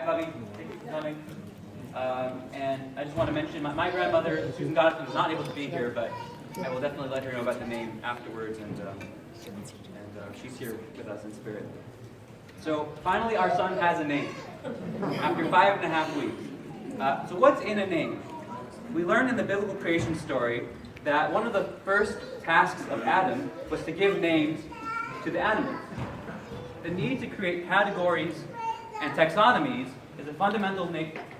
Bobby. Thank you for coming. And I just want to mention my grandmother, Susan Gottesman, is not able to be here, but I will definitely let her know about the name afterwards, and she's here with us in spirit. So finally, our son has a name after 5.5 weeks. So what's in a name? We learn in the biblical creation story that one of the first tasks of Adam was to give names to the animals. The need to create categories and taxonomies is a fundamental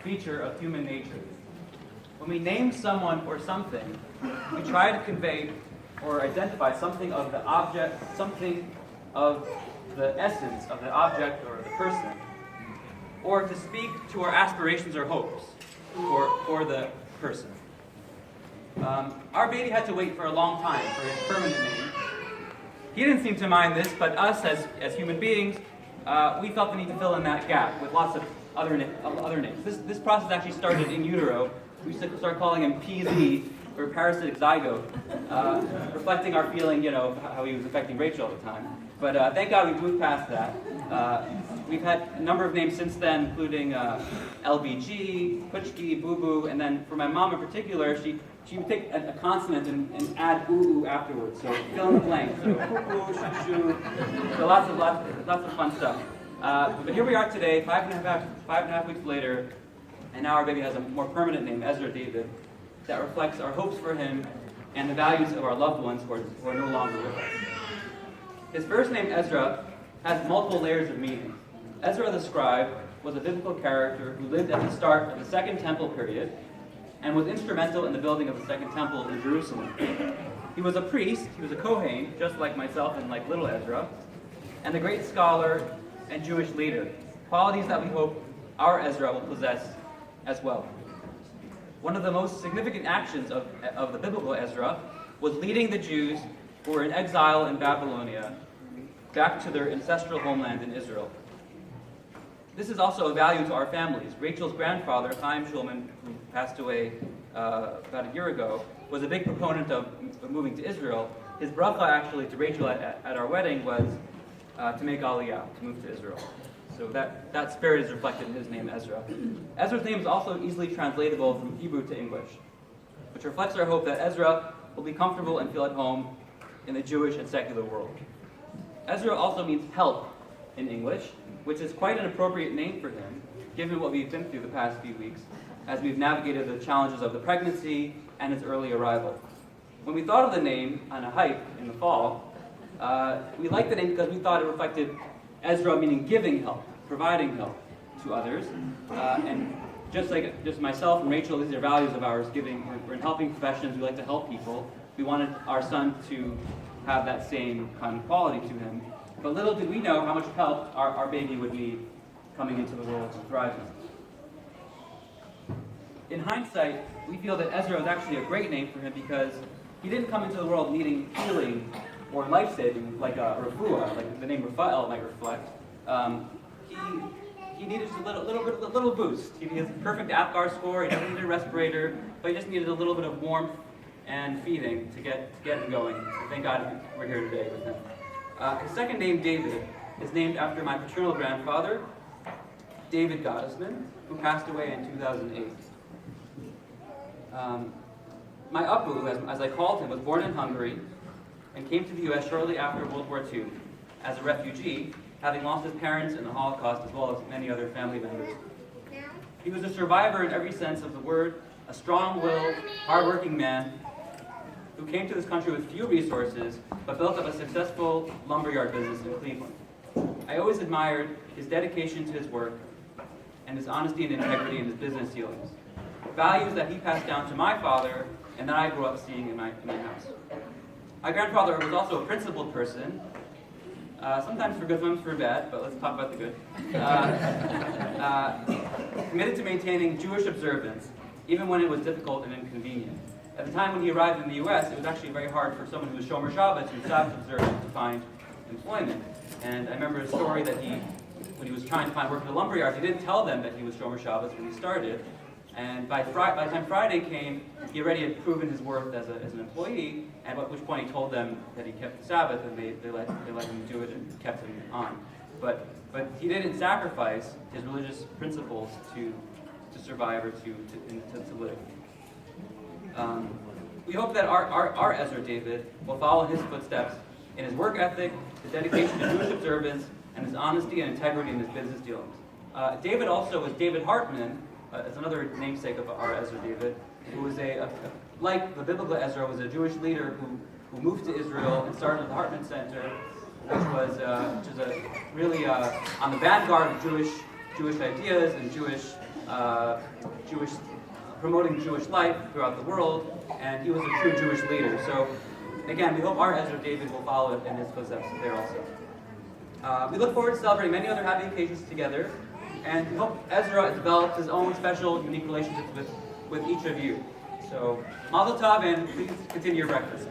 feature of human nature. When we name someone or something, we try to convey or identify something of the object, something of the essence of the object or the person, or to speak to our aspirations or hopes for the person. Our baby had to wait for a long time for his permanent name. He didn't seem to mind this, but us as human beings, we felt the need to fill in that gap with lots of other names. This process actually started in utero. We started calling him PZ, or parasitic zygote, reflecting our feeling, of how he was affecting Rachel at the time. But thank God we've moved past that. We've had a number of names since then, including LBG, Puchki, Boo Boo, and then for my mom in particular, she would take a consonant and add ooh afterwards. So fill in the blank. So ooh, shoo, shoo. So lots of fun stuff. But here we are today, 5.5 weeks later, and now our baby has a more permanent name, Ezra Dovid, that reflects our hopes for him and the values of our loved ones who are no longer with us. His first name, Ezra, has multiple layers of meaning. Ezra the scribe was a biblical character who lived at the start of the Second Temple period and was instrumental in the building of the Second Temple in Jerusalem. He was a priest, he was a Kohen, just like myself and like little Ezra, and a great scholar and Jewish leader, qualities that we hope our Ezra will possess as well. One of the most significant actions of the biblical Ezra was leading the Jews who were in exile in Babylonia back to their ancestral homeland in Israel. This is also a value to our families. Rachel's grandfather, Chaim Shulman, who passed away about a year ago, was a big proponent of moving to Israel. His bracha actually to Rachel at our wedding was to make Aliyah, to move to Israel. So that spirit is reflected in his name, Ezra. Ezra's name is also easily translatable from Hebrew to English, which reflects our hope that Ezra will be comfortable and feel at home in the Jewish and secular world. Ezra also means help in English, which is quite an appropriate name for him, given what we've been through the past few weeks, as we've navigated the challenges of the pregnancy and its early arrival. When we thought of the name on a hike in the fall, we liked the name because we thought it reflected Ezra, meaning giving help, providing help to others. And just myself and Rachel, these are values of ours, giving. We're in helping professions, we like to help people. We wanted our son to have that same kind of quality to him. But little did we know how much help our baby would need coming into the world to thrive in. In hindsight, we feel that Ezra is actually a great name for him because he didn't come into the world needing healing or life-saving like refuah, like the name Raphael might reflect. He needed just a little boost. He has a perfect APGAR score. He doesn't need a respirator, but he just needed a little bit of warmth and feeding to get him going. Thank God we're here today with him. His second name, David, is named after my paternal grandfather, David Gottesman, who passed away in 2008. My Apu, as I called him, was born in Hungary and came to the U.S. shortly after World War II as a refugee, having lost his parents in the Holocaust as well as many other family members. He was a survivor in every sense of the word, a strong-willed, hard-working man who came to this country with few resources but built up a successful lumberyard business in Cleveland. I always admired his dedication to his work and his honesty and integrity in his business dealings, values that he passed down to my father and that I grew up seeing in my house. My grandfather was also a principled person, sometimes for good, sometimes for bad, but let's talk about the good. Committed to maintaining Jewish observance, even when it was difficult and inconvenient. At the time when he arrived in the U.S., it was actually very hard for someone who was Shomer Shabbos, who stopped observant, to find employment. And I remember a story that when he was trying to find work in the lumberyards, he didn't tell them that he was Shomer Shabbos when he started. And by the time Friday came, he already had proven his worth as an employee, and at which point he told them that he kept the Sabbath, and they let him do it and kept him on. But but he didn't sacrifice his religious principles to survive or to live. We hope that our Ezra David will follow in his footsteps in his work ethic, his dedication to Jewish observance, and his honesty and integrity in his business dealings. David also was David Hartman, as another namesake of our Ezra David, who was like the biblical Ezra, was a Jewish leader who moved to Israel and started the Hartman Center, which is really on the vanguard of Jewish ideas and promoting Jewish life throughout the world, and he was a true Jewish leader. So, again, we hope our Ezra David will follow in his footsteps there also. We look forward to celebrating many other happy occasions together, and we hope Ezra develops his own special, unique relationships with each of you. So, Mazel Tov, and please continue your breakfast.